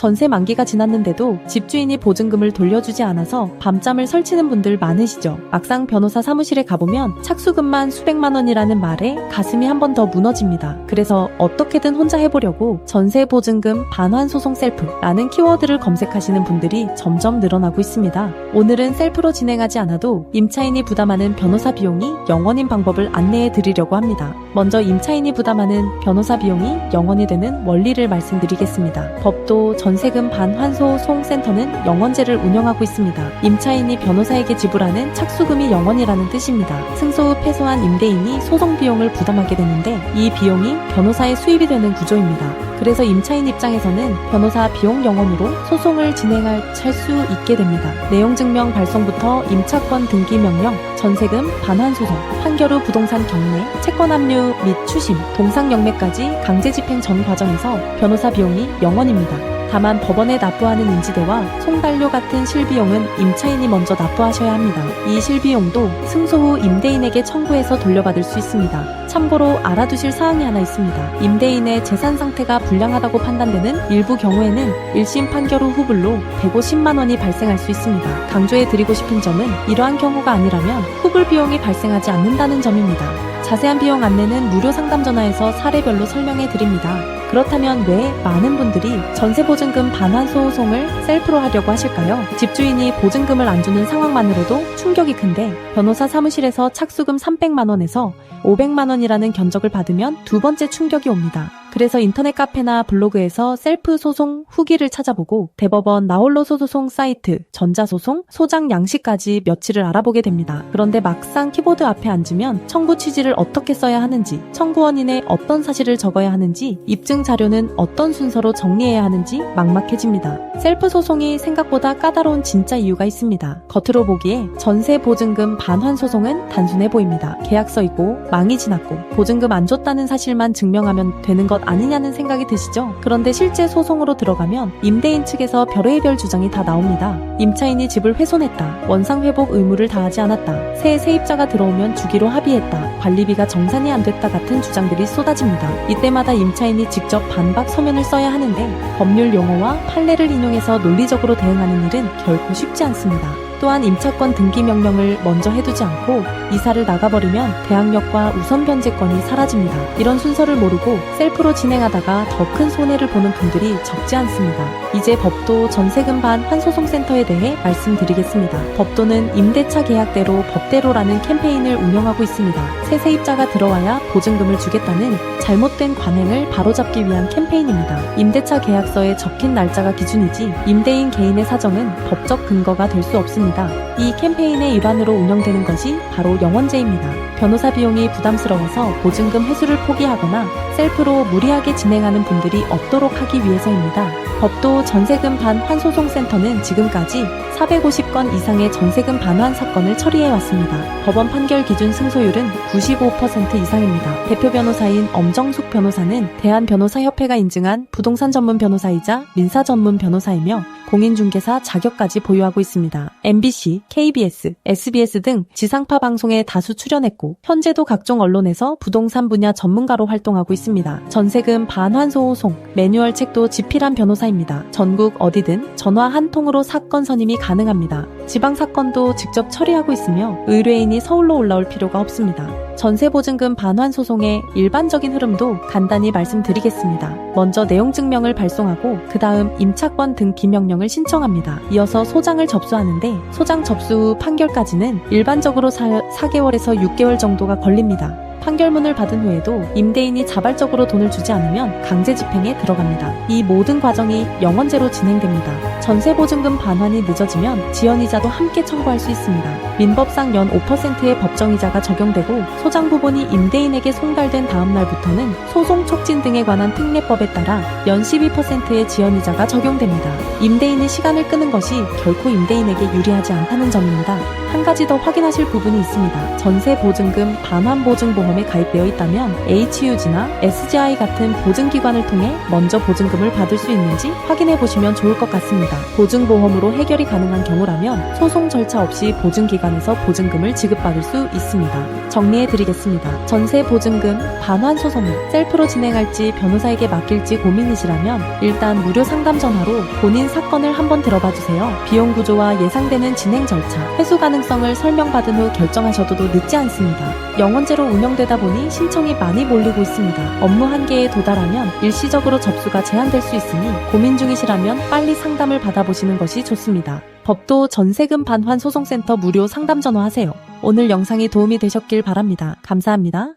전세 만기가 지났는데도 집주인이 보증금을 돌려주지 않아서 밤잠을 설치는 분들 많으시죠. 막상 변호사 사무실에 가보면 착수금만 수백만 원이라는 말에 가슴이 한 번 더 무너집니다. 그래서 어떻게든 혼자 해보려고 전세 보증금 반환 소송 셀프라는 키워드를 검색하시는 분들이 점점 늘어나고 있습니다. 오늘은 셀프로 진행하지 않아도 임차인이 부담하는 변호사 비용이 0원인 방법을 안내해 드리려고 합니다. 먼저 임차인이 부담하는 변호사 비용이 0원이 되는 원리를 말씀드리겠습니다. 법도 전세금 반환소 송센터는 0원제를 운영하고 있습니다. 임차인이 변호사에게 지불하는 착수금이 0원이라는 뜻입니다. 승소 후 패소한 임대인이 소송 비용을 부담하게 되는데 이 비용이 변호사의 수입이 되는 구조입니다. 그래서 임차인 입장에서는 변호사 비용 0원으로 소송을 진행할 수 있게 됩니다. 내용 증명 발송부터 임차권 등기 명령, 전세금 반환 소송, 판결 후 부동산 경매, 채권 압류 및 추심, 동상 영매까지 강제 집행 전 과정에서 변호사 비용이 0원입니다. 다만 법원에 납부하는 인지대와 송달료 같은 실비용은 임차인이 먼저 납부하셔야 합니다. 이 실비용도 승소 후 임대인에게 청구해서 돌려받을 수 있습니다. 참고로 알아두실 사항이 하나 있습니다. 임대인의 재산 상태가 불량하다고 판단되는 일부 경우에는 1심 판결 후 후불로 150만 원이 발생할 수 있습니다. 강조해 드리고 싶은 점은 이러한 경우가 아니라면 후불 비용이 발생하지 않는다는 점입니다. 자세한 비용 안내는 무료 상담 전화에서 사례별로 설명해 드립니다. 그렇다면 왜 많은 분들이 전세보증금 반환 소송을 셀프로 하려고 하실까요? 집주인이 보증금을 안 주는 상황만으로도 충격이 큰데 변호사 사무실에서 착수금 300만 원에서 500만 원이라는 견적을 받으면 두 번째 충격이 옵니다. 그래서 인터넷 카페나 블로그에서 셀프 소송 후기를 찾아보고 대법원 나홀로 소송 사이트, 전자소송, 소장 양식까지 며칠을 알아보게 됩니다. 그런데 막상 키보드 앞에 앉으면 청구 취지를 어떻게 써야 하는지, 청구원인의 어떤 사실을 적어야 하는지, 입증 자료는 어떤 순서로 정리해야 하는지 막막해집니다. 셀프 소송이 생각보다 까다로운 진짜 이유가 있습니다. 겉으로 보기에 전세 보증금 반환 소송은 단순해 보입니다. 계약서이고 망이 지났고 보증금 안 줬다는 사실만 증명하면 되는 것 아니냐는 생각이 드시죠? 그런데 실제 소송으로 들어가면 임대인 측에서 별의별 주장이 다 나옵니다. 임차인이 집을 훼손했다, 원상 회복 의무를 다하지 않았다, 새 세입자가 들어오면 주기로 합의했다, 관리비가 정산이 안 됐다 같은 주장들이 쏟아집니다. 이때마다 임차인이 직접 반박 서면을 써야 하는데 법률 용어와 판례를 인용해서 논리적으로 대응하는 일은 결코 쉽지 않습니다. 또한 임차권 등기 명령을 먼저 해두지 않고 이사를 나가버리면 대항력과 우선 변제권이 사라집니다. 이런 순서를 모르고 셀프로 진행하다가 더 큰 손해를 보는 분들이 적지 않습니다. 이제 법도 전세금 반환 소송센터에 대해 말씀드리겠습니다. 법도는 임대차 계약대로 법대로라는 캠페인을 운영하고 있습니다. 새 세입자가 들어와야 보증금을 주겠다는 잘못된 관행을 바로잡기 위한 캠페인입니다. 임대차 계약서에 적힌 날짜가 기준이지 임대인 개인의 사정은 법적 근거가 될 수 없습니다. 이 캠페인의 일환으로 운영되는 것이 바로 영원제입니다. 변호사 비용이 부담스러워서 보증금 회수를 포기하거나 셀프로 무리하게 진행하는 분들이 없도록 하기 위해서입니다. 법도 전세금 반환 소송센터는 지금까지 450건 이상의 전세금 반환 사건을 처리해왔습니다. 법원 판결 기준 승소율은 95% 이상입니다. 대표 변호사인 엄정숙 변호사는 대한변호사협회가 인증한 부동산 전문 변호사이자 민사 전문 변호사이며 공인중개사 자격까지 보유하고 있습니다. MBC, KBS, SBS 등 지상파 방송에 다수 출연했고 현재도 각종 언론에서 부동산 분야 전문가로 활동하고 있습니다. 전세금 반환 소송 매뉴얼 책도 집필한 변호사입니다. 전국 어디든 전화 한 통으로 사건 선임이 가능합니다. 지방 사건도 직접 처리하고 있으며 의뢰인이 서울로 올라올 필요가 없습니다. 전세보증금 반환 소송의 일반적인 흐름도 간단히 말씀드리겠습니다. 먼저 내용 증명을 발송하고 그 다음 임차권 등기 명령을 신청합니다. 이어서 소장을 접수하는데 소장 접수 후 판결까지는 일반적으로 4개월에서 6개월 정도가 걸립니다. 판결문을 받은 후에도 임대인이 자발적으로 돈을 주지 않으면 강제 집행에 들어갑니다. 이 모든 과정이 영원제로 진행됩니다. 전세보증금 반환이 늦어지면 지연이자도 함께 청구할 수 있습니다. 민법상 연 5%의 법정이자가 적용되고 소장 부분이 임대인에게 송달된 다음 날부터는 소송 촉진 등에 관한 특례법에 따라 연 12%의 지연이자가 적용됩니다. 임대인이 시간을 끄는 것이 결코 임대인에게 유리하지 않다는 점입니다. 한 가지 더 확인하실 부분이 있습니다. 전세보증금 반환보증보험 보험에 가입되어 있다면 HUG나 SGI 같은 보증기관을 통해 먼저 보증금을 받을 수 있는지 확인해 보시면 좋을 것 같습니다. 보증보험으로 해결이 가능한 경우라면 소송 절차 없이 보증기관에서 보증금을 지급받을 수 있습니다. 정리해 드리겠습니다. 전세 보증금, 반환 소송을 셀프로 진행할지 변호사에게 맡길지 고민이시라면 일단 무료 상담 전화로 본인 사건을 한번 들어봐 주세요. 비용 구조와 예상되는 진행 절차, 회수 가능성을 설명받은 후 결정하셔도 늦지 않습니다. 영원제로 운영되다 보니 신청이 많이 몰리고 있습니다. 업무 한계에 도달하면 일시적으로 접수가 제한될 수 있으니 고민 중이시라면 빨리 상담을 받아보시는 것이 좋습니다. 법도 전세금 반환 소송센터 무료 상담 전화하세요. 오늘 영상이 도움이 되셨길 바랍니다. 감사합니다.